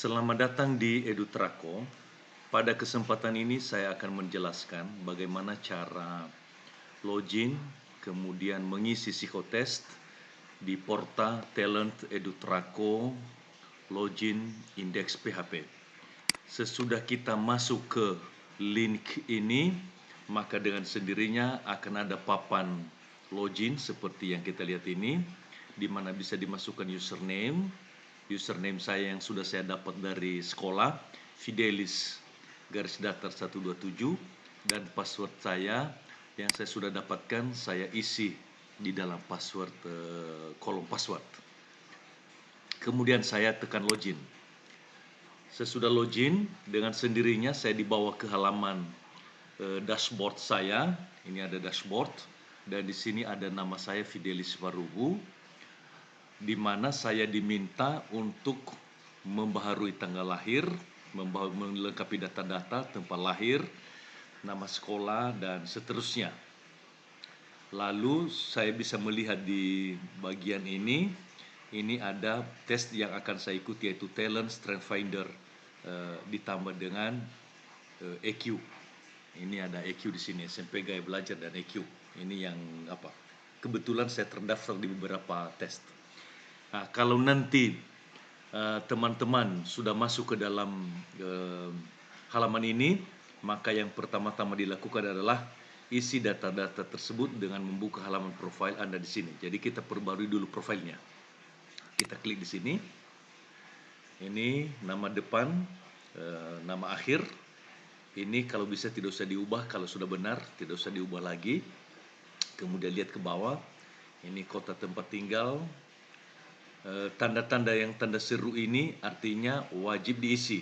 Selamat datang di EduTrako. Pada kesempatan ini saya akan menjelaskan bagaimana cara login, kemudian mengisi psikotest di portal Talent EduTrako Login Index PHP. Sesudah kita masuk ke link ini, maka dengan sendirinya akan ada papan login seperti yang kita lihat ini, di mana bisa dimasukkan username saya yang sudah saya dapat dari sekolah, Fidelis garis datar 127, dan password saya yang saya sudah dapatkan saya isi di dalam password kolom password. Kemudian saya tekan login. Sesudah login, dengan sendirinya saya dibawa ke halaman dashboard saya. Ini ada dashboard dan di sini ada nama saya Fidelis Warubu, di mana saya diminta untuk membaharui tanggal lahir, melengkapi data-data tempat lahir, nama sekolah, dan seterusnya. Lalu saya bisa melihat di bagian ini ada tes yang akan saya ikuti, yaitu Talent Strength Finder ditambah dengan EQ. Ini ada EQ di sini, SMP Gaya Belajar dan EQ. Ini yang kebetulan saya terdaftar di beberapa tes. Nah, kalau nanti teman-teman sudah masuk ke dalam halaman ini, maka yang pertama-tama dilakukan adalah isi data-data tersebut dengan membuka halaman profil Anda di sini. Jadi kita perbarui dulu profilnya. Kita klik di sini. Ini nama depan, nama akhir. Ini kalau bisa tidak usah diubah, kalau sudah benar tidak usah diubah lagi. Kemudian lihat ke bawah. Ini kota tempat tinggal. Tanda-tanda yang tanda seru ini artinya wajib diisi.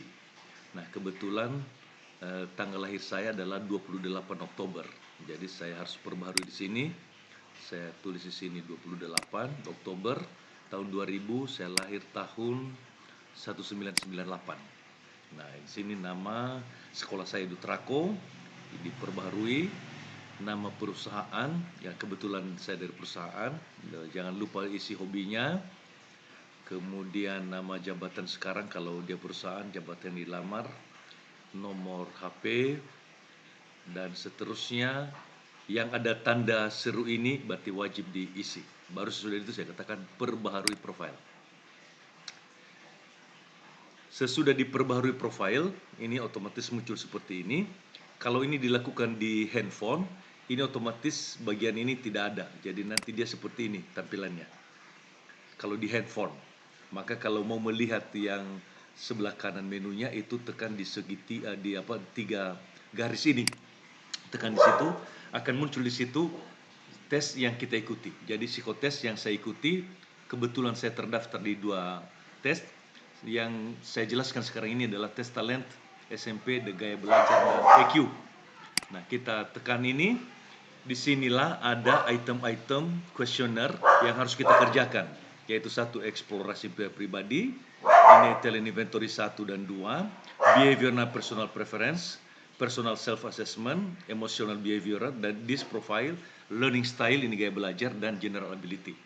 Nah, kebetulan tanggal lahir saya adalah 28 Oktober. Jadi saya harus perbaharui di sini. Saya tulis di sini 28 Oktober tahun 2000, saya lahir tahun 1998. Nah, di sini nama sekolah saya EduTrako diperbaharui. Nama perusahaan, ya kebetulan saya dari perusahaan. Jangan lupa isi hobinya. Kemudian nama jabatan sekarang kalau dia perusahaan, jabatan dilamar, nomor HP, dan seterusnya. Yang ada tanda seru ini berarti wajib diisi. Baru sesudah itu saya katakan perbaharui profil. Sesudah diperbaharui profil, ini otomatis muncul seperti ini. Kalau ini dilakukan di handphone, ini otomatis bagian ini tidak ada. Jadi nanti dia seperti ini tampilannya. Kalau di handphone, maka kalau mau melihat yang sebelah kanan menunya itu tekan di tiga garis ini. Tekan di situ, akan muncul di situ tes yang kita ikuti. Jadi psikotes yang saya ikuti, kebetulan saya terdaftar di 2 tes. Yang saya jelaskan sekarang ini adalah tes talent SMP, Gaya Belajar, dan EQ. Nah, kita tekan ini. Disinilah ada item-item kuesioner yang harus kita kerjakan, yaitu 1, eksplorasi pribadi, ini talent inventory 1 dan 2, behavioral personal preference, personal self-assessment, emotional behavioral, dan this profile, learning style, ini gaya belajar, dan general ability.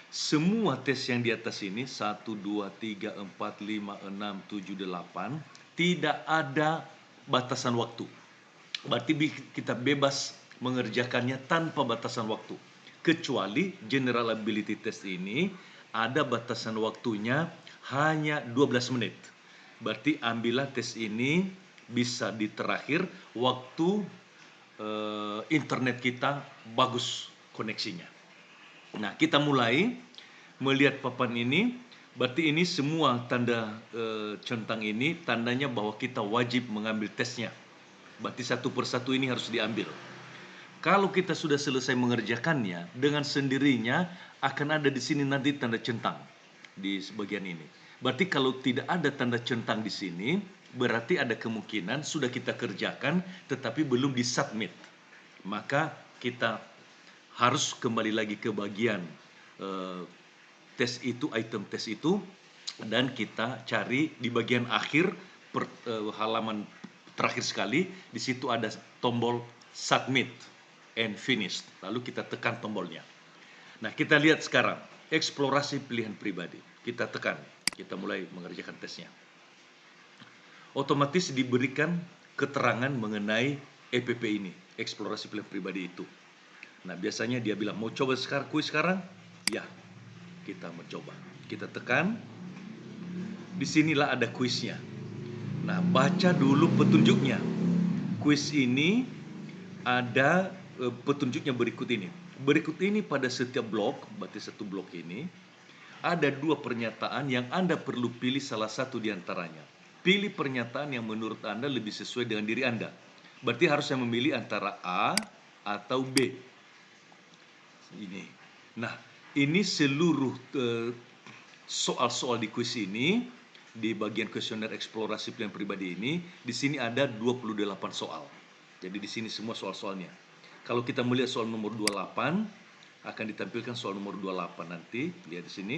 Semua tes yang di atas ini, 1, 2, 3, 4, 5, 6, 7, 8, tidak ada batasan waktu. Berarti kita bebas mengerjakannya tanpa batasan waktu. Kecuali general ability test ini ada batasan waktunya hanya 12 menit. Berarti ambillah tes ini bisa di terakhir waktu internet kita bagus koneksinya. Nah, kita mulai melihat papan ini. Berarti ini semua tanda centang ini tandanya bahwa kita wajib mengambil tesnya. Berarti satu persatu ini harus diambil. Kalau kita sudah selesai mengerjakannya, dengan sendirinya akan ada di sini nanti tanda centang di bagian ini. Berarti kalau tidak ada tanda centang di sini, berarti ada kemungkinan sudah kita kerjakan tetapi belum disubmit. Maka kita harus kembali lagi ke bagian tes itu, item tes itu, dan kita cari di bagian akhir halaman terakhir sekali. Di situ ada tombol submit and finish. Lalu kita tekan tombolnya. Nah, kita lihat sekarang eksplorasi pilihan pribadi. Kita tekan, kita mulai mengerjakan tesnya. otomatis diberikan keterangan mengenai EPP ini, eksplorasi pilihan pribadi itu. Nah, biasanya dia bilang, mau coba kuis sekarang? Ya, kita mencoba. Kita tekan, disinilah ada kuisnya. Nah, baca dulu petunjuknya. Kuis ini ada petunjuknya berikut ini. Berikut ini pada setiap blok, berarti satu blok ini, ada 2 pernyataan yang Anda perlu pilih salah satu di antaranya. Pilih pernyataan yang menurut Anda lebih sesuai dengan diri Anda. Berarti harusnya memilih antara A atau B. Ini. Nah, ini seluruh soal-soal di kuis ini, di bagian kuesioner eksplorasi pilihan pribadi ini, di sini ada 28 soal. Jadi di sini semua soal-soalnya. Kalau kita melihat soal nomor 28, akan ditampilkan soal nomor 28 nanti, lihat di sini.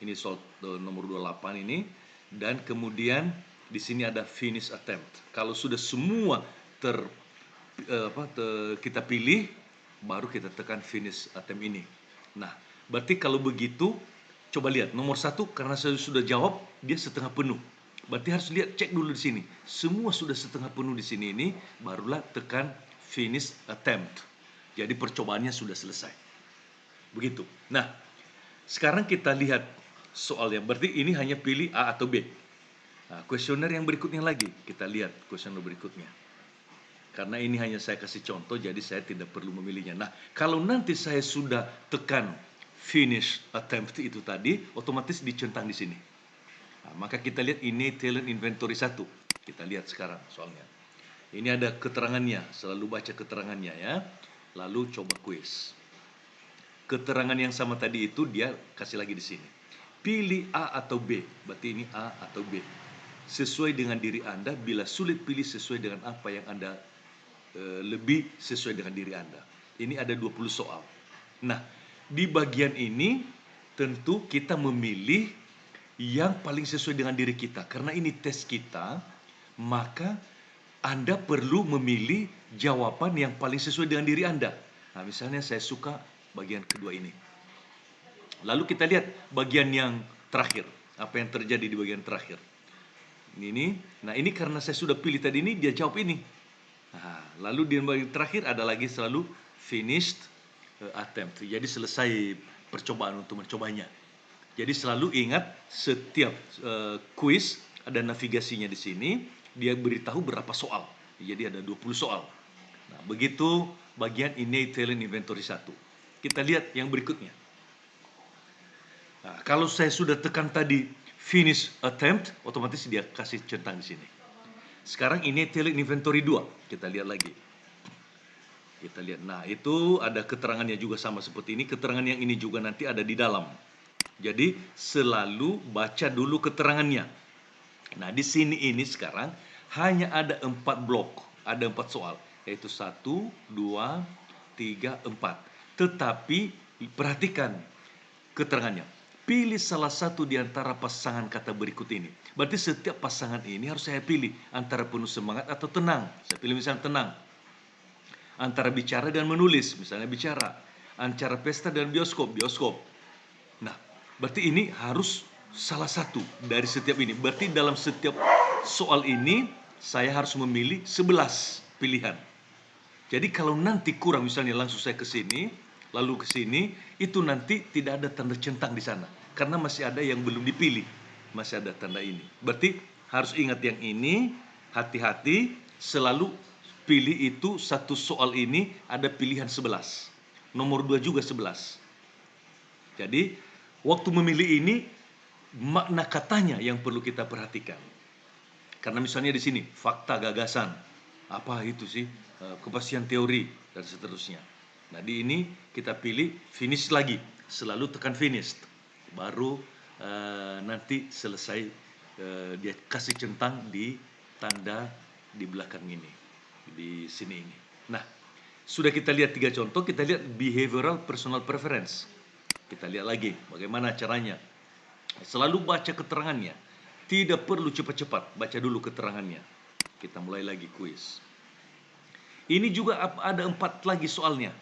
Ini soal nomor 28 ini, dan kemudian di sini ada finish attempt. Kalau sudah semua kita pilih, baru kita tekan finish attempt ini. Nah, berarti kalau begitu, coba lihat nomor 1, karena saya sudah jawab, dia setengah penuh. Berarti harus lihat, cek dulu di sini. Semua sudah setengah penuh di sini ini, barulah tekan finish attempt. Jadi percobaannya sudah selesai. Begitu. Nah, sekarang kita lihat soalnya. Berarti ini hanya pilih A atau B. Nah, kuesioner yang berikutnya lagi, kita lihat kuesioner berikutnya. Karena ini hanya saya kasih contoh, jadi saya tidak perlu memilihnya. Nah, kalau nanti saya sudah tekan finish attempt itu tadi, otomatis dicentang di sini. Nah, maka kita lihat ini talent inventory 1. Kita lihat sekarang soalnya. Ini ada keterangannya, selalu baca keterangannya ya. Lalu coba kuis. Keterangan yang sama tadi itu dia kasih lagi di sini. Pilih A atau B, berarti ini A atau B. Sesuai dengan diri Anda, bila sulit pilih sesuai dengan apa yang Anda lebih sesuai dengan diri Anda. Ini ada 20 soal. Nah, di bagian ini tentu kita memilih yang paling sesuai dengan diri kita. Karena ini tes kita, maka Anda perlu memilih jawaban yang paling sesuai dengan diri Anda. Nah, misalnya saya suka bagian kedua ini. Lalu kita lihat bagian yang terakhir. Apa yang terjadi di bagian terakhir. Nah ini karena saya sudah pilih tadi ini, dia jawab ini. Nah, lalu di bagian terakhir ada lagi selalu finished attempt. Jadi selesai percobaan untuk mencobanya. Jadi selalu ingat setiap kuis ada navigasinya di sini. Dia beritahu berapa soal. Jadi ada 20 soal. Nah, begitu bagian innate talent inventory 1. Kita lihat yang berikutnya. Nah, kalau saya sudah tekan tadi finish attempt, otomatis dia kasih centang di sini. Sekarang ini talent inventory 2. Kita lihat lagi. Kita lihat. Nah, itu ada keterangannya juga sama seperti ini. Keterangan yang ini juga nanti ada di dalam. Jadi selalu baca dulu keterangannya. Nah, di sini ini sekarang hanya ada 4 blok, ada 4 soal, yaitu 1, 2, 3, 4. Tetapi perhatikan keterangannya. Pilih salah satu di antara pasangan kata berikut ini. Berarti setiap pasangan ini harus saya pilih antara penuh semangat atau tenang. Saya pilih misalnya tenang. Antara bicara dan menulis, misalnya bicara. Antara pesta dan bioskop, bioskop. Nah, berarti ini harus salah satu dari setiap ini. Berarti dalam setiap soal ini saya harus memilih 11 pilihan. Jadi kalau nanti kurang, misalnya langsung saya ke sini, lalu ke sini, itu nanti tidak ada tanda centang di sana. Karena masih ada yang belum dipilih. Masih ada tanda ini. Berarti harus ingat yang ini, hati-hati, selalu pilih itu satu soal ini ada pilihan 11. Nomor 2 juga 11. Jadi, waktu memilih ini, makna katanya yang perlu kita perhatikan. Karena misalnya di sini, fakta gagasan. Apa itu sih? Kepastian teori, dan seterusnya. Nah, di ini kita pilih finish lagi. Selalu tekan finish. Baru nanti selesai dia kasih centang di tanda di belakang ini. Di sini ini. Nah, sudah kita lihat 3 contoh. Kita lihat behavioral personal preference. Kita lihat lagi bagaimana caranya. Selalu baca keterangannya. Tidak perlu cepat-cepat. Baca dulu keterangannya. Kita mulai lagi kuis. Ini juga ada 4 lagi soalnya.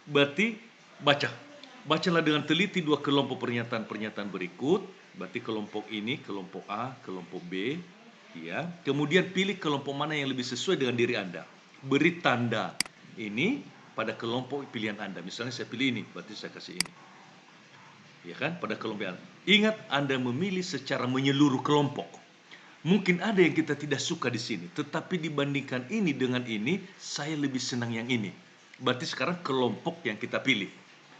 Berarti bacalah dengan teliti 2 kelompok pernyataan-pernyataan berikut. Berarti kelompok ini, kelompok A, kelompok B. ya. Kemudian pilih kelompok mana yang lebih sesuai dengan diri Anda. Beri tanda ini pada kelompok pilihan Anda. Misalnya saya pilih ini, berarti saya kasih ini. Ya kan? Pada kelompok Anda. Ingat, Anda memilih secara menyeluruh kelompok. Mungkin ada yang kita tidak suka di sini, tetapi dibandingkan ini dengan ini, saya lebih senang yang ini. Berarti sekarang kelompok yang kita pilih.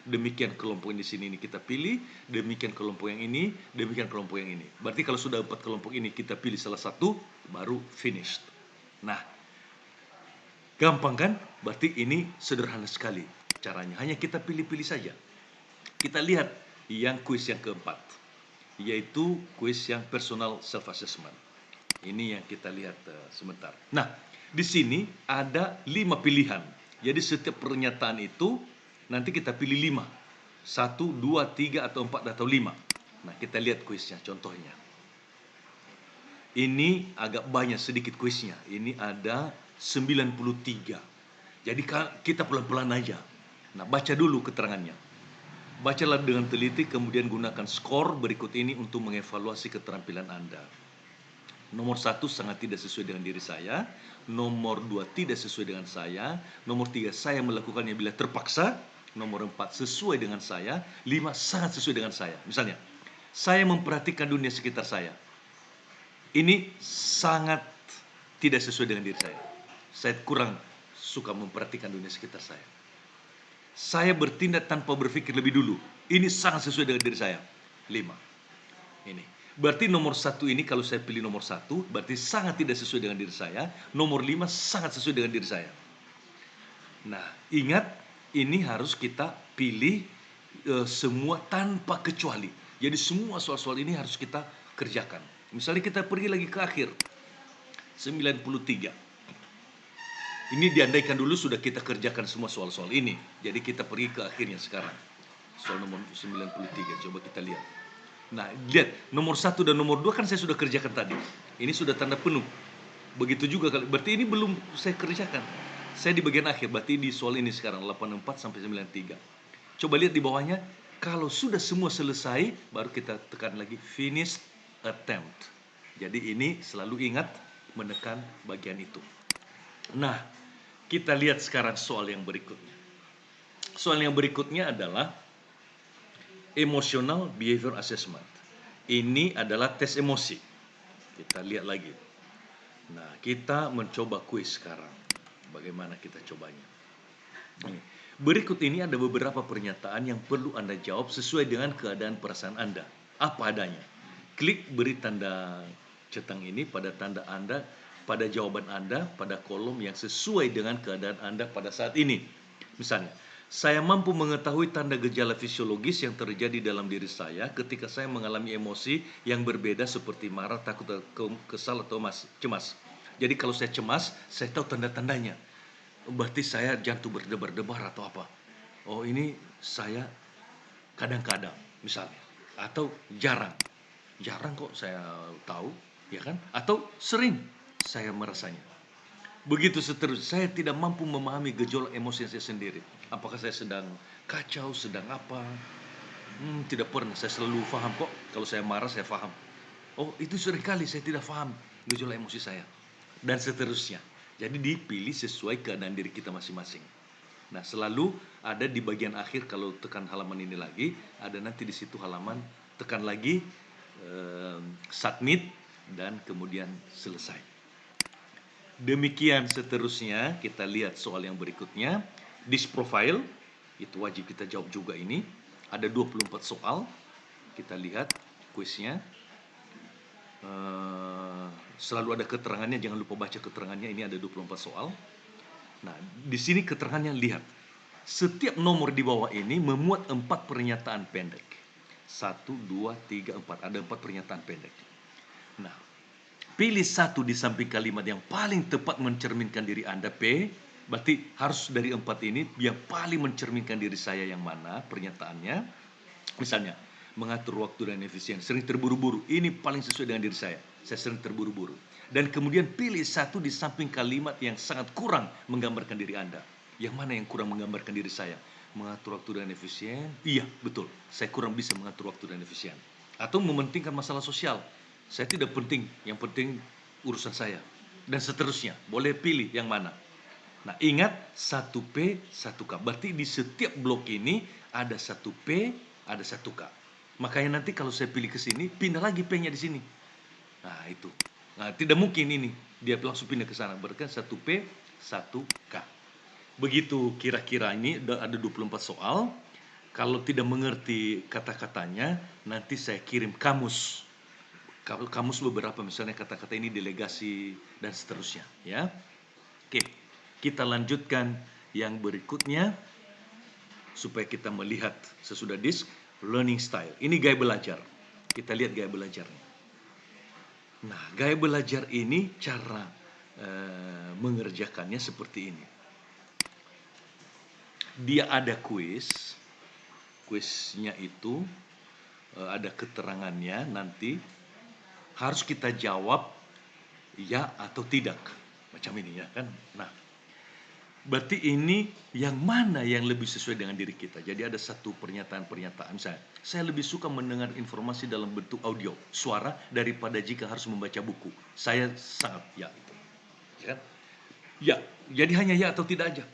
Demikian kelompok yang di sini ini kita pilih, demikian kelompok yang ini, demikian kelompok yang ini. Berarti kalau sudah 4 kelompok ini kita pilih salah satu, baru finished. Nah, gampang kan? Berarti ini sederhana sekali caranya. Hanya kita pilih-pilih saja. Kita lihat yang kuis yang keempat, yaitu kuis yang personal self assessment. Ini yang kita lihat sebentar. Nah, di sini ada 5 pilihan. Jadi setiap pernyataan itu nanti kita pilih 5. 1, 2, 3, atau 4, atau 5. Nah, kita lihat kuisnya, contohnya. Ini agak banyak sedikit kuisnya. Ini ada 93. Jadi kita pelan-pelan aja. Nah, baca dulu keterangannya. Bacalah dengan teliti, kemudian gunakan skor berikut ini untuk mengevaluasi keterampilan Anda. Nomor 1 sangat tidak sesuai dengan diri saya. Nomor 2 tidak sesuai dengan saya. Nomor 3 saya melakukannya bila terpaksa. Nomor 4 sesuai dengan saya. 5 sangat sesuai dengan saya. Misalnya, saya memperhatikan dunia sekitar saya. Ini sangat tidak sesuai dengan diri saya. Saya kurang suka memperhatikan dunia sekitar saya. Saya bertindak tanpa berpikir lebih dulu. Ini sangat sesuai dengan diri saya. 5. Ini. Berarti nomor 1 ini kalau saya pilih nomor 1, berarti sangat tidak sesuai dengan diri saya. Nomor 5 sangat sesuai dengan diri saya. Nah, ingat, ini harus kita pilih semua tanpa kecuali. Jadi semua soal-soal ini harus kita kerjakan. Misalnya kita pergi lagi ke akhir, 93. Ini diandaikan dulu sudah kita kerjakan semua soal-soal ini. Jadi kita pergi ke akhirnya sekarang. Soal nomor 93, coba kita lihat. Nah, lihat, nomor 1 dan nomor 2 kan saya sudah kerjakan tadi. Ini sudah tanda penuh. Begitu juga, berarti ini belum saya kerjakan. Saya di bagian akhir, berarti di soal ini sekarang, 84 sampai 93. Coba lihat di bawahnya, kalau sudah semua selesai, baru kita tekan lagi finish attempt. Jadi ini selalu ingat menekan bagian itu. Nah, kita lihat sekarang soal yang berikutnya. Soal yang berikutnya adalah emotional behavior assessment. Ini adalah tes emosi. Kita lihat lagi. Nah, kita mencoba kuis sekarang. Bagaimana kita cobanya? Berikut ini ada beberapa pernyataan yang perlu Anda jawab sesuai dengan keadaan perasaan Anda. Apa adanya. Klik beri tanda centang ini pada tanda Anda, pada jawaban Anda, pada kolom yang sesuai dengan keadaan Anda pada saat ini. Misalnya, saya mampu mengetahui tanda gejala fisiologis yang terjadi dalam diri saya ketika saya mengalami emosi yang berbeda seperti marah, takut, kesal, atau cemas. Jadi kalau saya cemas, saya tahu tanda-tandanya. Berarti saya jantung berdebar-debar atau apa. Oh, ini saya kadang-kadang misalnya. Atau jarang. Jarang kok saya tahu, ya kan? Atau sering saya merasanya. Begitu seterusnya, saya tidak mampu memahami gejolak emosi saya sendiri. Apakah saya sedang kacau, sedang apa? Tidak pernah, saya selalu paham kok. Kalau saya marah, saya paham. Oh, itu seringkali saya tidak paham gejolak emosi saya. Dan seterusnya. Jadi dipilih sesuai keadaan diri kita masing-masing. Nah, selalu ada di bagian akhir, kalau tekan halaman ini lagi, ada nanti di situ halaman, tekan lagi, submit, dan kemudian selesai. Demikian seterusnya, kita lihat soal yang berikutnya. This profile, itu wajib kita jawab juga ini. Ada 24 soal. Kita lihat kuisnya. Selalu ada keterangannya, jangan lupa baca keterangannya. Ini ada 24 soal. Nah, di sini keterangannya, lihat. Setiap nomor di bawah ini memuat 4 pernyataan pendek. 1, 2, 3, 4. Ada 4 pernyataan pendek. Nah, pilih satu di samping kalimat yang paling tepat mencerminkan diri Anda, P. Berarti harus dari 4 ini yang paling mencerminkan diri saya yang mana pernyataannya. Misalnya, mengatur waktu dan efisien, sering terburu-buru. Ini paling sesuai dengan diri saya. Saya sering terburu-buru. Dan kemudian pilih satu di samping kalimat yang sangat kurang menggambarkan diri Anda. Yang mana yang kurang menggambarkan diri saya? Mengatur waktu dan efisien? Iya, betul. Saya kurang bisa mengatur waktu dan efisien. Atau mementingkan masalah sosial. Saya tidak penting. Yang penting urusan saya. Dan seterusnya, boleh pilih yang mana. Nah, ingat 1P, 1K. Berarti di setiap blok ini ada 1P, ada 1K. Makanya nanti kalau saya pilih ke sini, pindah lagi P-nya di sini. Nah, itu. Nah, tidak mungkin ini. Dia langsung pindah ke sana. Berarti 1P, 1K. Begitu kira-kira ini ada 24 soal. Kalau tidak mengerti kata-katanya, nanti saya kirim kamus. Kamus beberapa, misalnya kata-kata ini delegasi dan seterusnya, ya. Oke, kita lanjutkan yang berikutnya supaya kita melihat sesudah disk learning style. Ini gaya belajar. Kita lihat gaya belajarnya. Nah, gaya belajar ini cara mengerjakannya seperti ini. Dia ada kuisnya itu ada keterangannya, nanti harus kita jawab ya atau tidak, macam ini ya kan. Nah, berarti ini yang mana yang lebih sesuai dengan diri kita. Jadi ada satu pernyataan saya lebih suka mendengar informasi dalam bentuk audio, suara, daripada jika harus membaca buku. Saya sangat ya itu, ya kan? Ya, jadi hanya ya atau tidak aja.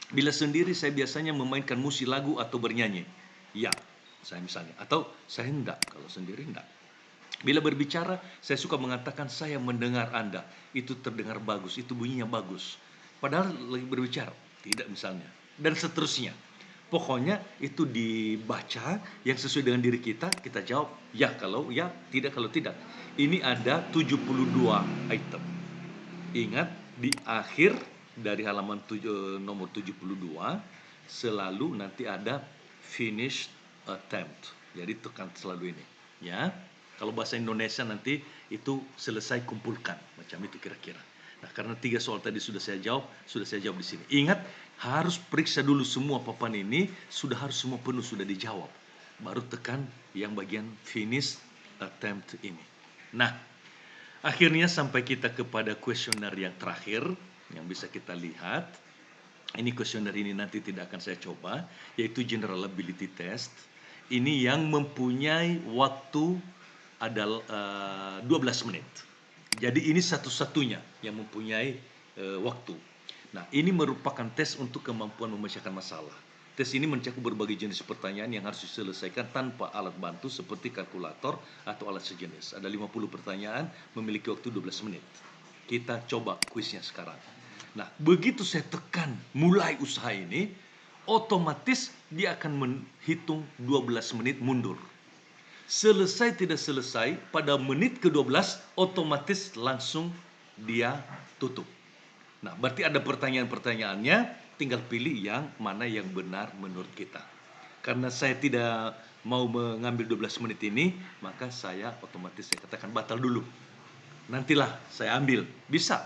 Bila sendiri saya biasanya memainkan musik, lagu atau bernyanyi. Ya, saya misalnya. Atau saya enggak, kalau sendiri enggak. Bila berbicara, saya suka mengatakan saya mendengar Anda. Itu terdengar bagus, itu bunyinya bagus. Padahal lagi berbicara, tidak misalnya. Dan seterusnya. Pokoknya itu dibaca yang sesuai dengan diri kita jawab ya kalau ya, tidak kalau tidak. Ini ada 72 item. Ingat, di akhir dari halaman nomor 72 selalu nanti ada finished attempt. Jadi tekan selalu ini, ya. Kalau bahasa Indonesia nanti itu selesai kumpulkan, macam itu kira-kira. Nah, karena 3 soal tadi sudah saya jawab di sini. Ingat, harus periksa dulu semua papan ini, harus semua penuh, sudah dijawab. Baru tekan yang bagian finish attempt ini. Nah, akhirnya sampai kita kepada kuesioner yang terakhir, yang bisa kita lihat. Ini kuesioner ini nanti tidak akan saya coba, yaitu General Ability Test. Ini yang mempunyai waktu adalah 12 menit. Jadi ini satu-satunya yang mempunyai waktu. Nah, ini merupakan tes untuk kemampuan memecahkan masalah. Tes ini mencakup berbagai jenis pertanyaan yang harus diselesaikan tanpa alat bantu seperti kalkulator atau alat sejenis. Ada 50 pertanyaan, memiliki waktu 12 menit. Kita coba kuisnya sekarang. Nah, begitu saya tekan mulai usaha ini, otomatis dia akan menghitung 12 menit mundur. Selesai tidak selesai, pada menit ke-12 otomatis langsung dia tutup. Nah, berarti ada pertanyaan-pertanyaannya, tinggal pilih yang mana yang benar menurut kita. Karena saya tidak mau mengambil 12 menit ini, maka saya otomatis saya katakan batal dulu. Nantilah saya ambil. Bisa.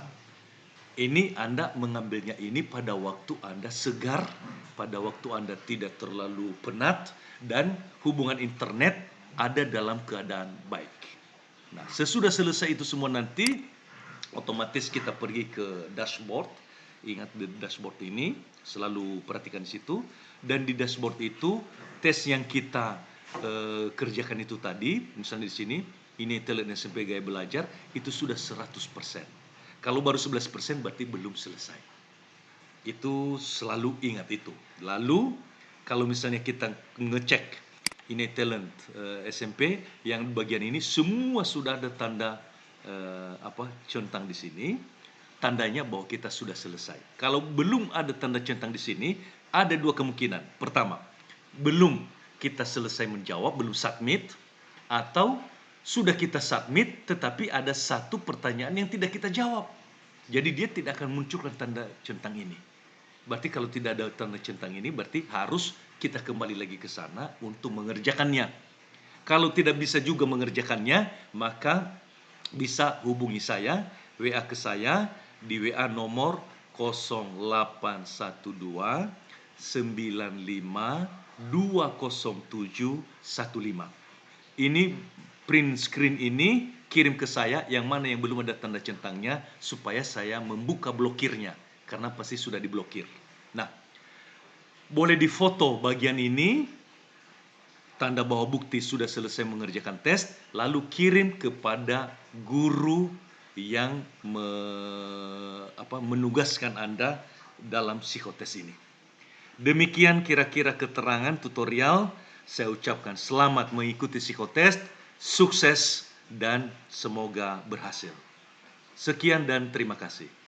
Ini Anda mengambilnya ini pada waktu Anda segar, pada waktu Anda tidak terlalu penat, dan hubungan internet ada dalam keadaan baik. Nah, sesudah selesai itu semua nanti, otomatis kita pergi ke dashboard. Ingat, di dashboard ini selalu perhatikan di situ. Dan di dashboard itu tes yang kita kerjakan itu tadi, misalnya di sini, ini talent SMP gaya belajar, itu sudah 100%. Kalau baru 11% berarti belum selesai. Itu selalu ingat itu. Lalu kalau misalnya kita ngecek ini talent SMP yang bagian ini semua sudah ada tanda centang di sini, tandanya bahwa kita sudah selesai. Kalau belum ada tanda centang di sini, ada 2 kemungkinan. Pertama, belum kita selesai menjawab, belum submit, atau sudah kita submit tetapi ada satu pertanyaan yang tidak kita jawab. Jadi dia tidak akan munculkan tanda centang ini. Berarti kalau tidak ada tanda centang ini, berarti harus kita kembali lagi ke sana untuk mengerjakannya. Kalau tidak bisa juga mengerjakannya, maka bisa hubungi saya, WA ke saya di WA nomor 0812 95 20715. Ini print screen ini kirim ke saya yang mana yang belum ada tanda centangnya supaya saya membuka blokirnya karena pasti sudah diblokir. Nah, boleh difoto bagian ini, tanda bahwa bukti sudah selesai mengerjakan tes, lalu kirim kepada guru yang menugaskan Anda dalam psikotes ini. Demikian kira-kira keterangan tutorial. Saya ucapkan selamat mengikuti psikotes, sukses, dan semoga berhasil. Sekian dan terima kasih.